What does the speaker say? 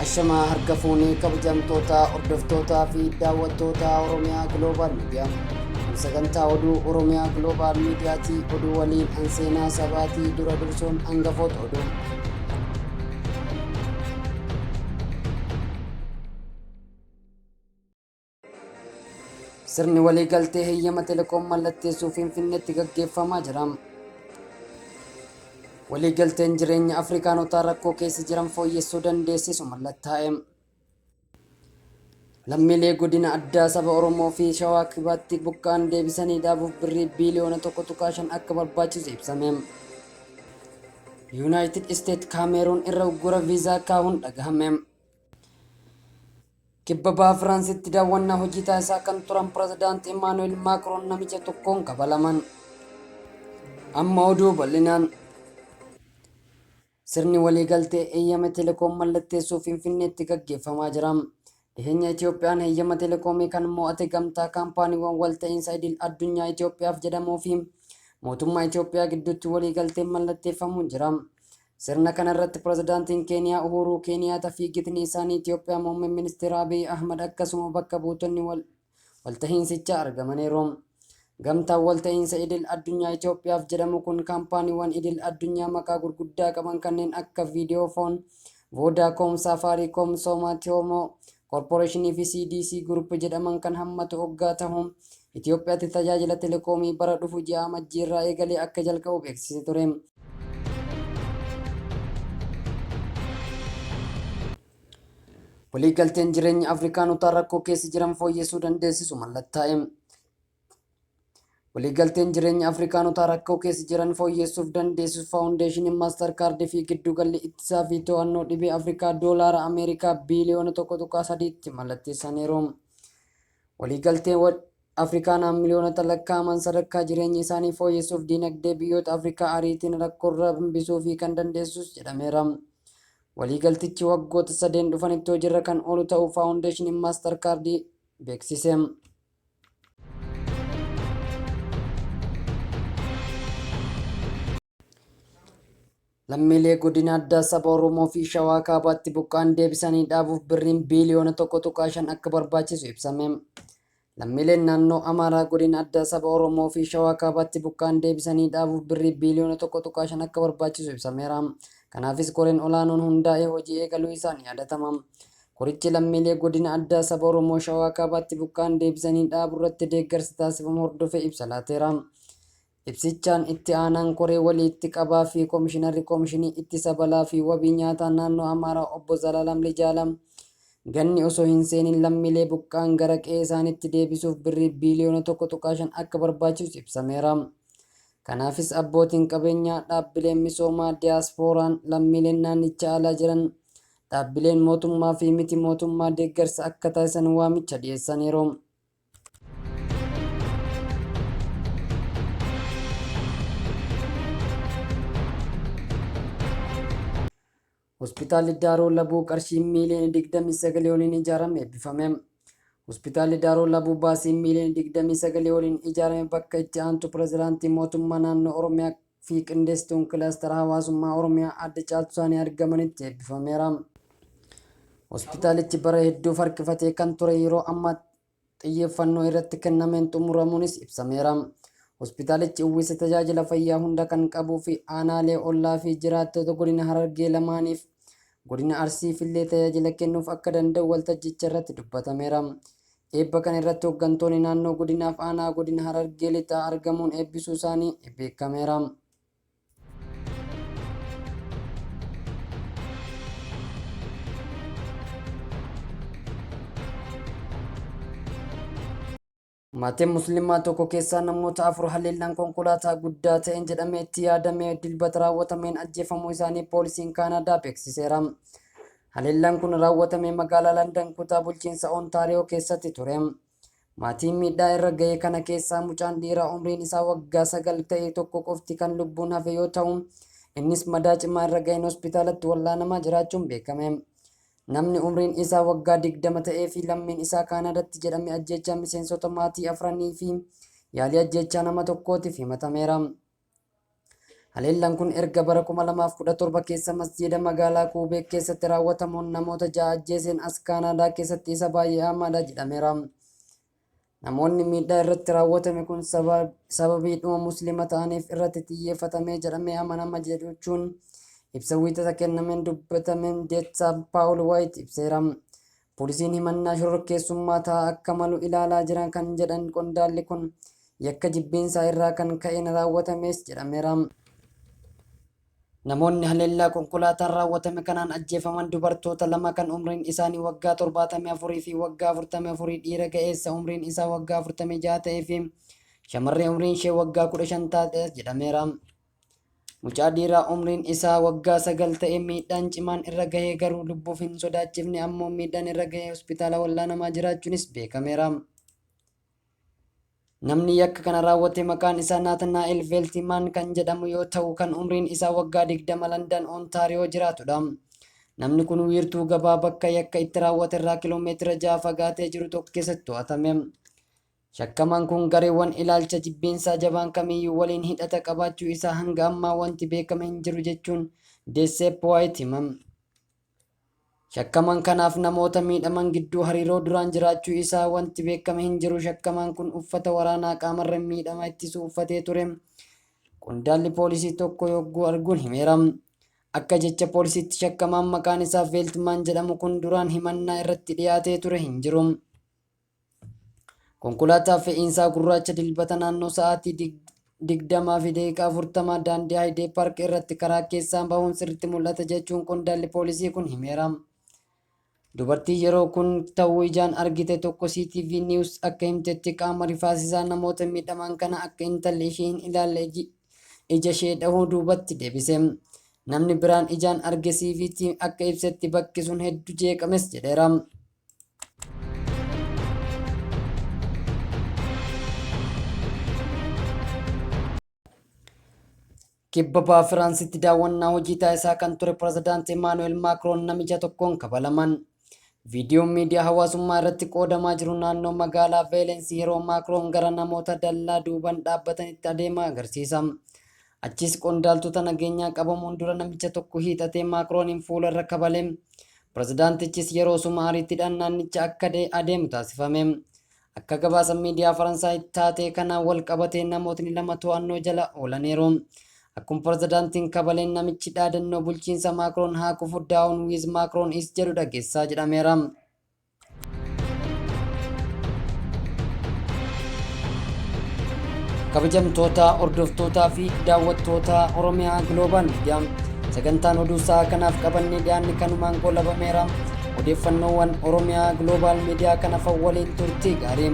Ashamaa harka fuunee kabajamtoota hordoftootaa fi daawwattoota Oromiyaa Global Miidiyaa. Sagantaa oduu Oromiyaa Global Miidiyaatii oduu waliin anseenaa sabaatii dura dursuun hangafoota oduu. Sirni waliigaltee heeyyama telekoom mallatteessuu Finfinneetti gaggeeffamaa jira. Waliigalteen jireenya Afrikaanotaa rakkoo keessa jiran fooyyessuu dandeessisu mallattaa'e. Lammiilee godina addaa saba Oromoo fi Shawaa Kibaatti buqqaan deebisanii dhaabuuf birrii biiliyoona 1.5 akka barbaachisu ibsame. Yuunaayitid Isteet Kaameruun irra uggura viizaa kaa'uun dhagahame. Kibba baha Firaansitti daawwannaa hojii taasisaa kan turan pirezidaantii Imaanu'eel Maakroon namicha tokkoon qabalaman. Amma oduu bal'inaan. Sirni waliigaltee heeyyama telekoom mallatteessuu Finfinneetti gaggeeffamaa jira. Dhiheenya Itoophiyaan heeyyama telekoomii kan mo'ate gamtaa kaampaaniiwwan walta'iinsa idil addunyaa Itoophiyaaf jedhamuu fi mootummaa Itoophiyaa gidduutti waliigalteen mallatteeffamuun jira. Sirna kana irratti pirezidaantiin Keeniyaa Uhuruu Keeniyaata fi gitni isaanii Itoophiyaa muummeen ministeera Abiy Ahmad akkasuma bakka buutonni walta'iinsichaa argamaniiru. Gamtaan walta'iinsa idil addunyaa Itoophiyaaf jedhamu kun kaampaaniiwwan idil addunyaa maqaa gurguddaa qaban kanneen akka Videophone, Vodacom, Safaricom, Somatiomo Corporation fi CDC Group jedhaman kan hammatu hoggaa ta'uun Itoophiyaatti tajaajila telekoomii bara dhufu ji'a amajjii irraa eegalee akka jalqabu beeksisee ture. Waliigalteen jireenya Afrikaanotaa rakkoo keessa jiran fooyyessuu dandeessisu mallattaa'e. Waliigalteen jireenya Afrikaanotaa rakkoo keessa jiran fooyyessuuf dandeessisu faawundeeshiniin maaster kaardii fi giddugalli ittisaa fi to'annoo dhibee Afrikaa doolaara Ameerikaa biiliyoona 1.3tti mallatteessaniiru. Waliigalteen Afrikaanaan miliyoonota lakkaa'aman sadarkaa jireenya isaanii fooyyessuuf dinagdee biyyoota Afrikaa ariitiin rakkoorra hambisuu fi kan dandeessus jedhameera. Waliigaltichi waggoota 3 dhufanitti hojiirra kan oolu ta'uu faawundeeshiniin maaster kaardii beeksise. Lammiilee godina addaa saba Oromoo fi Shawaa Kaabaatti buqqaan deebisanii dhaabuuf birriin biiliyoona 1.5 akka barbaachisu ibsame. Lammiileen naannoo Amaaraa godina addaa saba Oromoo fi Shawaa Kaabaatti buqqaan deebisanii dhaabuuf birrii biiliyoona 1.5 akka barbaachisu ibsameera. Kanaafis koreen olaanoon hundaa'ee hojii eegaluu isaan yaadatama. Korichi lammiilee godina addaa saba Oromoo Shawaa Kaabaatti buqqaan deebisanii dhaabuu irratti deeggarsa taasifamu hordofee ibsa laateera. Ibsichaan itti aanaan koree walitti qabaa fi koomishinarri koomishinii ittisa balaa fi wabii nyaataa naannoo Amaaraa obbo Zalaalam Lijaalam ganni osoo hin seenin lammiilee buqqaan gara qe'ee isaaniitti deebisuuf birrii biiliyoona 1.5 akka barbaachisu ibsameera. Kanaafis abbootiin qabeenyaa, dhaabbileen misoomaa, diyaasporaan, lammiileen naannicha alaa jiran, dhaabbileen mootummaa fi miti mootummaa deeggarsa akka taasisan waamicha dhiyeessaniiru. Hospitaalli Daaroo Labuu qarshii miiliyoona 29 waliin ijaarame eebbifame. Hospitaalli Daaroo Labuu baasii miiliyoona 29 waliin ijaarame bakka itti aantu pirezidaantii mootummaa naannoo Oromiyaa fi qindeessituun kilaastara hawaasummaa Oromiyaa adda caaltuu isaanii argamanitti eebbifameera. Hospitaalichi bara hedduuf harkifatee kan ture yeroo ammaa xiyyeeffannoo irratti kennameen xumuramuunis ibsameera. Hospitaalichi uwwisa tajaajila fayyaa hunda kan qabuu fi aanaalee ollaa fi jiraattota godina Harargee lamaaniif godina Arsiif illee tajaajila kennuuf akka danda'u waltajjicha irratti dubbatameera. Eebba kana irratti hooggantoonni naannoo godinaaf aanaa godina Harargee lixaa argamuun eebbisuu isaanii beekameera. Maatiin musliimaa tokko keessaa namoota 4 haleellaan konkolaataa guddaa ta'een jedhamee itti yaadamee dilbata raawwatameen ajjeefamuu isaanii poolisiin Kaanaadaa beeksiseera. Haleellaan kun raawwatame magaalaa Landan kutaa bulchiinsa Ontaariyoo keessatti ture. Maatiin miidhaa irra ga'e kana keessaa mucaan dhiiraa umriin isaa waggaa 9 ta'e tokko qofti kan lubbuun hafe yoo ta'u, innis madaa cimaa irra ga'een hospitaalatti wallaanamaa jiraachuun beekame. Namni umriin isaa waggaa 20 ta'ee fi lammiin isaa Kaanaadaatti jedhame ajjechaa miseensota maatii 4 fi yaalii ajjechaa nama tokkootiif himatameera. Haleellaan kun erga bara 2017 keessa masjiida magaalaa Quubee keessatti raawwatamuun namoota 6 ajjeeseen as Kaanaadaa keessatti isa baay'ee hamaadha jedhameera. Namoonni miidhaa irratti raawwatame kun sababiidhuma musliima ta'aniif irratti xiyyeeffatamee jedhamee amanama jechuun ibsa wiixata kennameen dubbatameen Deetsaa Paawul Waayit ibseera. Poolisiin himannaa shororkeessummaa ta'aa akka malu ilaalaa jiran kan jedhan qondaalli kun yakka jibbiinsaa irraa kan ka'een raawwatames jedhameera. Namoonni haleellaa konkolaataan raawwatame kanaan ajjeefaman dubartoota 2 kan umriin isaanii waggaa 74 fi waggaa 44 dhiira ga'eessa umriin isaa waggaa 46 ta'ee fi shamarree umriin ishee waggaa 15 taate jedhameera. Mucaa dhiiraa umriin isaa waggaa 9 ta'e miidhaan cimaan irra gahee garuu lubbuuf hin sodaachifne ammoo miidhaan irra gahee hospitaala wallaanamaa jiraachuunis beekameera. Namni yakka kana raawwate maqaan isaa Naatanaa'el Veeltimaan kan jedhamu yoo ta'u kan umriin isaa waggaa 20 Landan Ontaariyoo jiraatudha. Namni kun wiirtuu gabaa bakka yakka itti raawwate irraa kiiloomeetira 6 fagaatee jiru tokko keessatti to'atame. Shakkamaan kun gareewwan ilaalcha jibbiinsaa jabaan kamiyyuu waliin hidhata qabaachuu isaa hanga ammaa wanti beekame hin jiru jechuun Deetsaa Waayit himam. Shakkamaan kanaaf namoota miidhaman gidduu hariiroo duraan jiraachuu isaa wanti beekame hin jiru. Shakkamaan kun uffata waraanaa qaamarra miidhama ittisuu uffatee ture. Qondaalli poolisii tokko yogguu arguun himeera. Akka jecha poolisiitti shakkamaan maqaan isaa Veeltimaan jedhamu kun duraan himannaa irratti dhiyaatee ture hin jiru. Konkolaataa fe'iinsaa gurraacha dilbata naannoo sa'aatii 20 fi daqiiqaa 40 daandii Haayidee Paark irratti karaa keessaa bahuun sirriitti mul'ata jechuun qondaalli poolisii kun himeera. Dubartii yeroo kun ta'uu ijaan argite tokko CTV News akka himtetti qaama rifaasisaa namoota miidhaman kana akka intalli ishee hin ilaalle ija ishee dhahuu duubatti deebise. Namni biraan ijaan arge CVT akka ibsetti bakki sun hedduu jeeqames jedheera. Kibba bahaa Firaansitti daawwannaa hojii taasisaa kan ture pirezidaantii Emmanuel Macron namicha tokkoon kabalaman. Viidiyoon miidiyaa hawaasummaa irratti qoodamaa jiru naannoo magaalaa Veelensii yeroo Macron gara namoota dallaa duubaan dhaabbatanitti adeemaa agarsiisa. Achis qondaaltota nageenyaa qabamuun dura namicha tokko hiixatee Macronin fuula irra kabale. Pirezidaantichis yeroo suma ariitiidhaan naannicha akka adeemu taasifame. Akka gabaasa miidiyaa Faransaay taatee kanaan wal qabatee namootni 2 to'annoo jala oolaniiru. Akkuma pirezidaantiin kabaleen namichi dhaadannoo bulchiinsa Macron haa kufu daawun wiiz Macron is jedhu dhageessaa jedhameera. Kabajamtoota hordoftootaa fi daawwattoota Oromiyaa Global Media sagantaan oduu sa'a kanaaf qabannee dhiyaanne kanumaan goolabameera. Odeeffannoowwan Oromiyaa Global Media kanaaf waliin turtii gaarii.